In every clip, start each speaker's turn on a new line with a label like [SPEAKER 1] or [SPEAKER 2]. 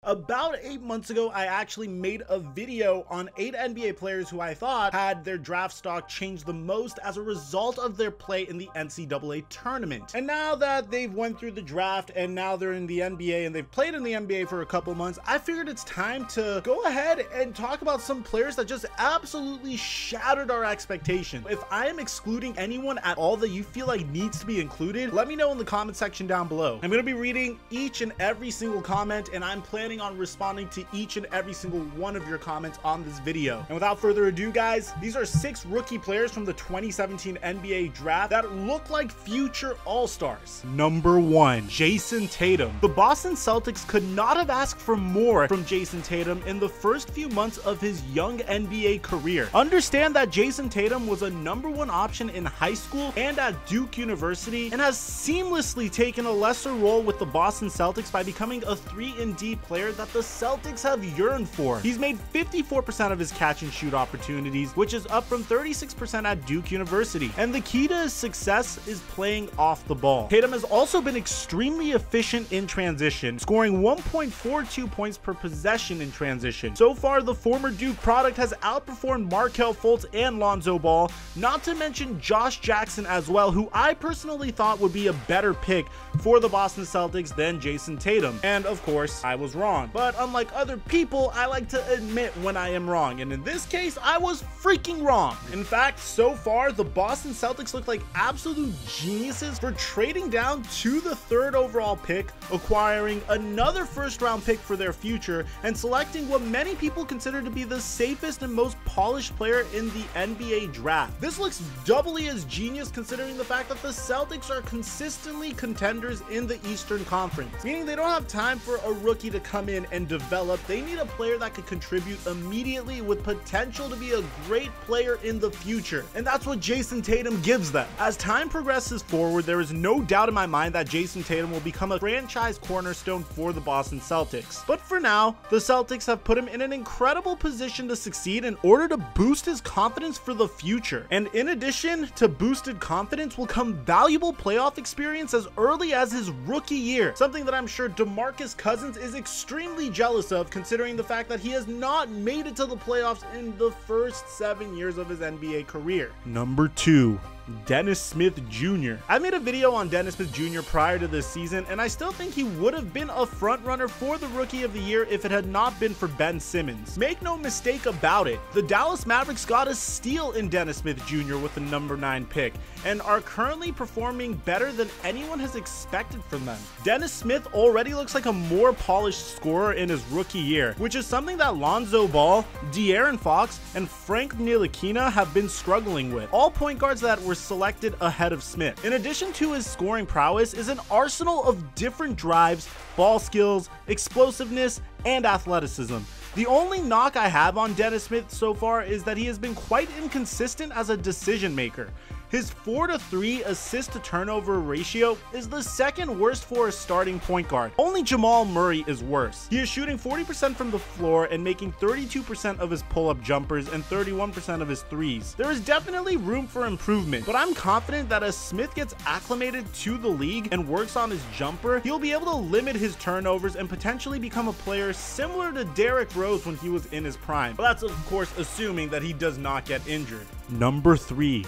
[SPEAKER 1] About 8 months ago, I actually made a video on 8 NBA players who I thought had their draft stock changed the most as a result of their play in the NCAA tournament. And now that they've went through the draft and now they're in the NBA and they've played in the NBA for a couple months, I figured it's time to go ahead and talk about some players that just absolutely shattered our expectations. If I am excluding anyone at all that you feel like needs to be included, let me know in the comment section down below. I'm going to be reading each and every single comment, and I'm planning on responding to each and every single one of your comments on this video. And without further ado, guys, these are 6 rookie players from the 2017 NBA draft that look like future all-stars. Number 1, Jayson Tatum. The Boston Celtics could not have asked for more from Jayson Tatum in the first few months of his young NBA career. Understand that Jayson Tatum was a #1 option in high school and at Duke University, and has seamlessly taken a lesser role with the Boston Celtics by becoming a 3-and-D player that the Celtics have yearned for. He's made 54% of his catch and shoot opportunities, which is up from 36% at Duke University. And the key to his success is playing off the ball. Tatum has also been extremely efficient in transition, scoring 1.42 points per possession in transition. So far, the former Duke product has outperformed Markelle Fultz and Lonzo Ball, not to mention Josh Jackson as well, who I personally thought would be a better pick for the Boston Celtics than Jayson Tatum. And of course, I was wrong. But unlike other people, I like to admit when I am wrong. And in this case, I was freaking wrong. In fact, so far, the Boston Celtics look like absolute geniuses for trading down to the 3rd overall pick, acquiring another first-round pick for their future, and selecting what many people consider to be the safest and most polished player in the NBA draft. This looks doubly as genius considering the fact that the Celtics are consistently contenders in the Eastern Conference, meaning they don't have time for a rookie to come in and develop. They need a player that could contribute immediately with potential to be a great player in the future, and that's what Jayson Tatum gives them. As time progresses forward, there is no doubt in my mind that Jayson Tatum will become a franchise cornerstone for the Boston Celtics. But for now, the Celtics have put him in an incredible position to succeed in order to boost his confidence for the future. And in addition to boosted confidence will come valuable playoff experience as early as his rookie year, something that I'm sure DeMarcus Cousins is extremely jealous of, considering the fact that he has not made it to the playoffs in the first 7 years of his NBA career. Number 2, Dennis Smith Jr. I made a video on Dennis Smith Jr. prior to this season, and I still think he would have been a front runner for the Rookie of the Year if it had not been for Ben Simmons. Make no mistake about it, the Dallas Mavericks got a steal in Dennis Smith Jr. with the #9 pick, and are currently performing better than anyone has expected from them. Dennis Smith already looks like a more polished scorer in his rookie year, which is something that Lonzo Ball, De'Aaron Fox, and Frank Ntilikina have been struggling with, all point guards that were selected ahead of Smith. In addition to his scoring prowess is an arsenal of different drives, ball skills, explosiveness, and athleticism. The only knock I have on Dennis Smith so far is that he has been quite inconsistent as a decision maker. His 4-to-3 assist to turnover ratio is the 2nd worst for a starting point guard. Only Jamal Murray is worse. He is shooting 40% from the floor and making 32% of his pull-up jumpers and 31% of his threes. There is definitely room for improvement, but I'm confident that as Smith gets acclimated to the league and works on his jumper, he'll be able to limit his turnovers and potentially become a player similar to Derrick Rose when he was in his prime. But that's of course assuming that he does not get injured. Number 3,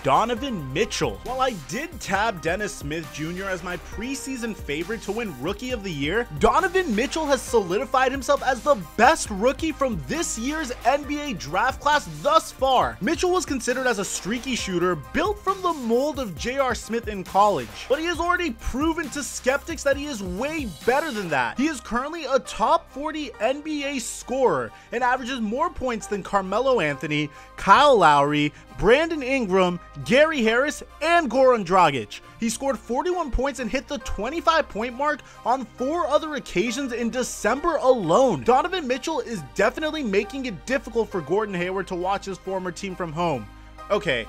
[SPEAKER 1] Donovan Mitchell. While I did tab Dennis Smith Jr. as my preseason favorite to win Rookie of the Year, Donovan Mitchell has solidified himself as the best rookie from this year's NBA draft class thus far. Mitchell was considered as a streaky shooter built from the mold of J.R. Smith in college, but he has already proven to skeptics that he is way better than that. He is currently a top 40 NBA scorer and averages more points than Carmelo Anthony, Kyle Lowry, Brandon Ingram, Gary Harris, and Goran Dragic. He scored 41 points and hit the 25-point mark on 4 other occasions in December alone. Donovan Mitchell is definitely making it difficult for Gordon Hayward to watch his former team from home. Okay,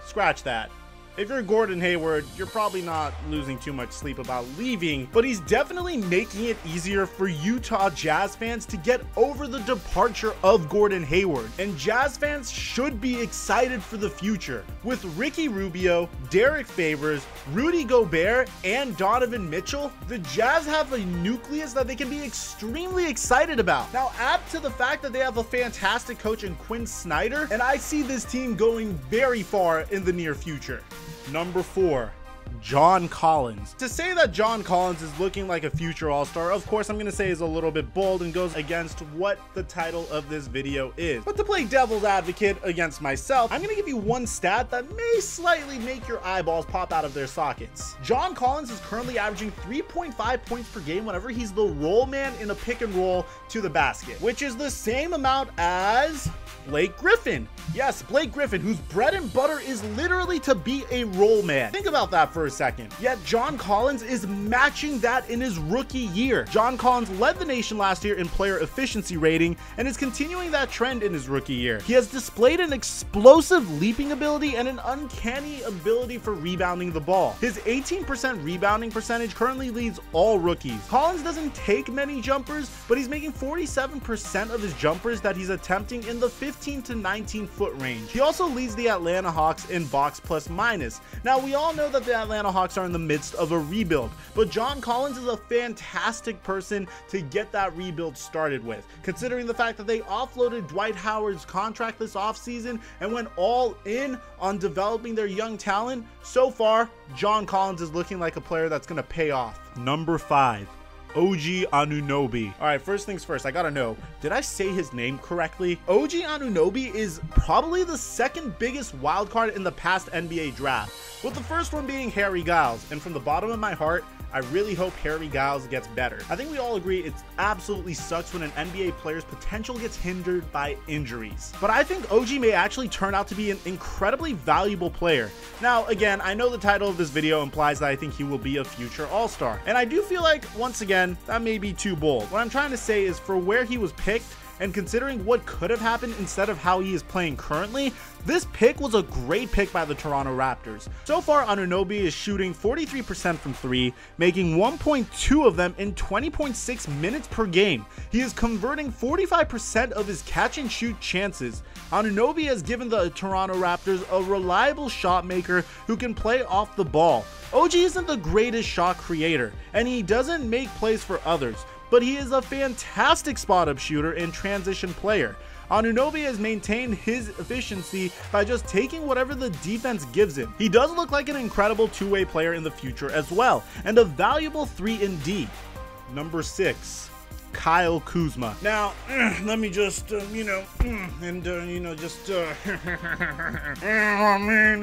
[SPEAKER 1] scratch that. If you're Gordon Hayward, you're probably not losing too much sleep about leaving, but he's definitely making it easier for Utah Jazz fans to get over the departure of Gordon Hayward. And Jazz fans should be excited for the future. With Ricky Rubio, Derek Favors, Rudy Gobert, and Donovan Mitchell, the Jazz have a nucleus that they can be extremely excited about. Now, add to the fact that they have a fantastic coach in Quinn Snyder, and I see this team going very far in the near future. Number 4. John Collins. To say that John Collins is looking like a future all-star, of course I'm going to say is a little bit bold and goes against what the title of this video is. But to play devil's advocate against myself, I'm going to give you one stat that may slightly make your eyeballs pop out of their sockets. John Collins is currently averaging 3.5 points per game whenever he's the roll man in a pick and roll to the basket, which is the same amount as Blake Griffin. Yes, Blake Griffin, whose bread and butter is literally to be a roll man. Think about that for a second. Yet John Collins is matching that in his rookie year. John Collins led the nation last year in player efficiency rating and is continuing that trend in his rookie year. He has displayed an explosive leaping ability and an uncanny ability for rebounding the ball. His 18% rebounding percentage currently leads all rookies. Collins doesn't take many jumpers, but he's making 47% of his jumpers that he's attempting in the 15 to 19 foot range. He also leads the Atlanta Hawks in box plus minus. Now, we all know that the Atlanta Hawks are in the midst of a rebuild, but John Collins is a fantastic person to get that rebuild started with, considering the fact that they offloaded Dwight Howard's contract this offseason and went all in on developing their young talent. So far, John Collins is looking like a player that's going to pay off. Number 5. OG Anunoby. All right, first things first, I gotta know, did I say his name correctly? OG Anunoby is probably the second biggest wild card in the past NBA draft, with the first one being Harry Giles. And from the bottom of my heart, I really hope Harry Giles gets better. I think we all agree it absolutely sucks when an NBA player's potential gets hindered by injuries. But I think OG may actually turn out to be an incredibly valuable player. Now, again, I know the title of this video implies that I think he will be a future all-star. And I do feel like, once again, that may be too bold. What I'm trying to say is, for where he was picked, and considering what could have happened instead of how he is playing currently, this pick was a great pick by the Toronto Raptors. So far, Anunoby is shooting 43% from 3, making 1.2 of them in 20.6 minutes per game. He is converting 45% of his catch and shoot chances. Anunoby has given the Toronto Raptors a reliable shot maker who can play off the ball. OG isn't the greatest shot creator, and he doesn't make plays for others, but he is a fantastic spot-up shooter and transition player. Anunoby has maintained his efficiency by just taking whatever the defense gives him. He does look like an incredible two-way player in the future as well, and a valuable 3-and-D. Number 6. Kyle Kuzma. Now, let me just, now,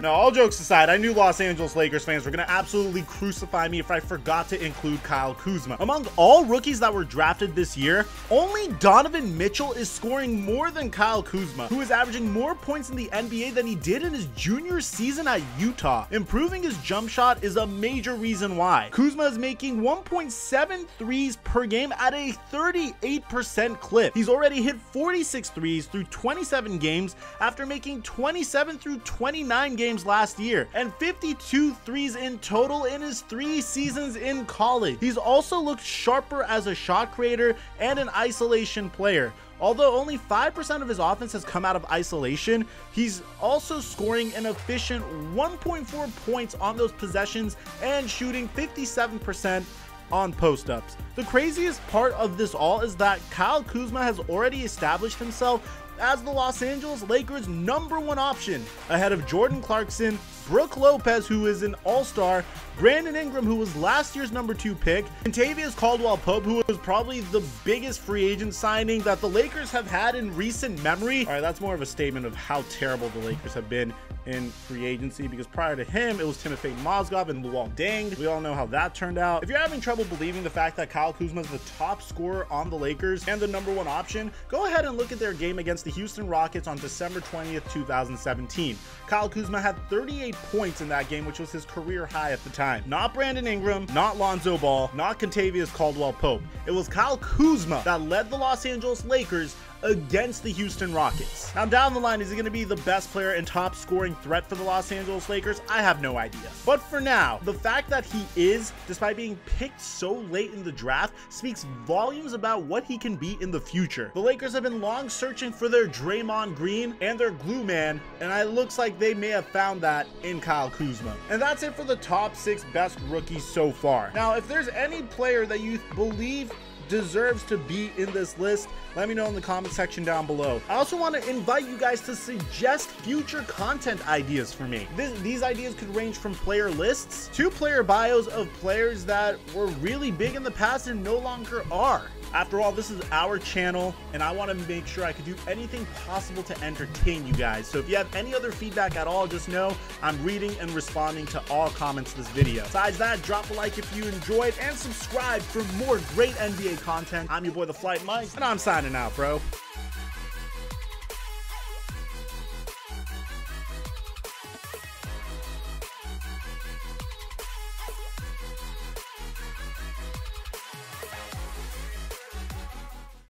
[SPEAKER 1] all jokes aside, I knew Los Angeles Lakers fans were going to absolutely crucify me if I forgot to include Kyle Kuzma. Among all rookies that were drafted this year, only Donovan Mitchell is scoring more than Kyle Kuzma, who is averaging more points in the NBA than he did in his junior season at Utah. Improving his jump shot is a major reason why. Kuzma is making 1.7 threes per game at a 38% clip. He's already hit 46 threes through 27 games after making 27 through 29 games last year, and 52 threes in total in his 3 seasons in college. He's also looked sharper as a shot creator and an isolation player. Although only 5% of his offense has come out of isolation, he's also scoring an efficient 1.4 points on those possessions and shooting 57% on post-ups. The craziest part of this all is that Kyle Kuzma has already established himself as the Los Angeles Lakers' #1 option, ahead of Jordan Clarkson, Brook Lopez, who is an all-star, Brandon Ingram, who was last year's #2 pick, and Tavius Caldwell-Pope, who was probably the biggest free agent signing that the Lakers have had in recent memory. All right, that's more of a statement of how terrible the Lakers have been in free agency, because prior to him, it was Timofey Mozgov and Luol Deng. We all know how that turned out. If you're having trouble believing the fact that Kyle Kuzma is the top scorer on the Lakers and the #1 option, go ahead and look at their game against the the Houston Rockets on December 20th, 2017. Kyle Kuzma had 38 points in that game, which was his career high at the time. Not Brandon Ingram, not Lonzo Ball, not Kentavious Caldwell-Pope. It was Kyle Kuzma that led the Los Angeles Lakers against the Houston Rockets. Now down the line, is he going to be the best player and top scoring threat for the Los Angeles Lakers? I have no idea. But for now, the fact that he is, despite being picked so late in the draft, speaks volumes about what he can be in the future. The Lakers have been long searching for their Draymond Green and their glue man, and it looks like they may have found that in Kyle Kuzma. And that's it for the top 6 best rookies so far. Now, if there's any player that you believe deserves to be in this list, let me know in the comment section down below. I also want to invite you guys to suggest future content ideas for me. These ideas could range from player lists to player bios of players that were really big in the past and no longer are. After all, this is our channel, and I want to make sure I could do anything possible to entertain you guys. So if you have any other feedback at all, just know I'm reading and responding to all comments this video. Besides that, drop a like if you enjoyed, and subscribe for more great NBA content. I'm your boy, TheFlightMike, and I'm signing out, bro.